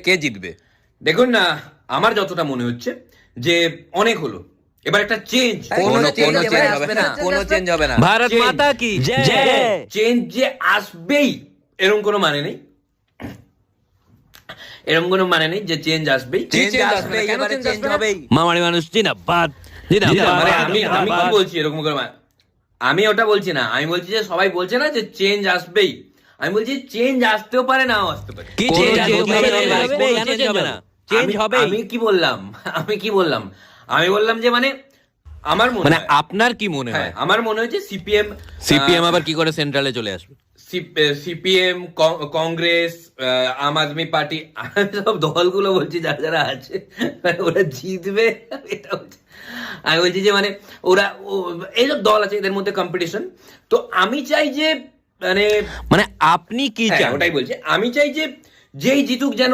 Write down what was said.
কে জিতবে? দেখুন না, আমার যতটা মনে হচ্ছে যে অনেক হলো, এবার একটা চেঞ্জ, কোনো চেঞ্জ হবে না, কোনো চেঞ্জ হবে না। ভারত Change. মাতা কি জয়। চেঞ্জ যে আসবেই এরকম কোনো মানে নেই, এরকম কোনো মানে নেই যে চেঞ্জ আসবেই। চেঞ্জ আসবে, এবারে চেঞ্জ হবেই। মামারি মানুষ জিন্দাবাদ জিন্দাবাদ। মানে আমি কি বলছি এরকম করে আমি ওটা বলছি না, আমি বলছি যে সবাই বলছে না যে চেঞ্জ আসবেই, আমি বলছি চেঞ্জ আসতেও পারে নাও আসতে পারে। কি কোনো চেঞ্জ change হবে হবে না, আসবে, কেন চেঞ্জ হবে না? চেঞ্জ হবে। আমি কি বললাম, আমি বললাম যে মানে আমার মনে মানে হয়, আপনার কি মনে হ্যাঁ হয় আমার মনে হচ্ছে সিপিএম, সিপিএম আবার কি করে সেন্ট্রালে চলে আসবে? সিপিএম, কংগ্রেস, আম আদমি পার্টি, সব দলগুলো বলছি যারা যারা আছে মানে ওরা জিতবে, এটা হচ্ছে আমি বলছি যে মানে ওরা এইসব দল আছে এদের মধ্যে কম্পিটিশন। তো আমি চাই যে মানে মানে আপনি কি হ্যাঁ, চান? ওটাই বলছি, আমি চাই যে যেই জিতুক যেন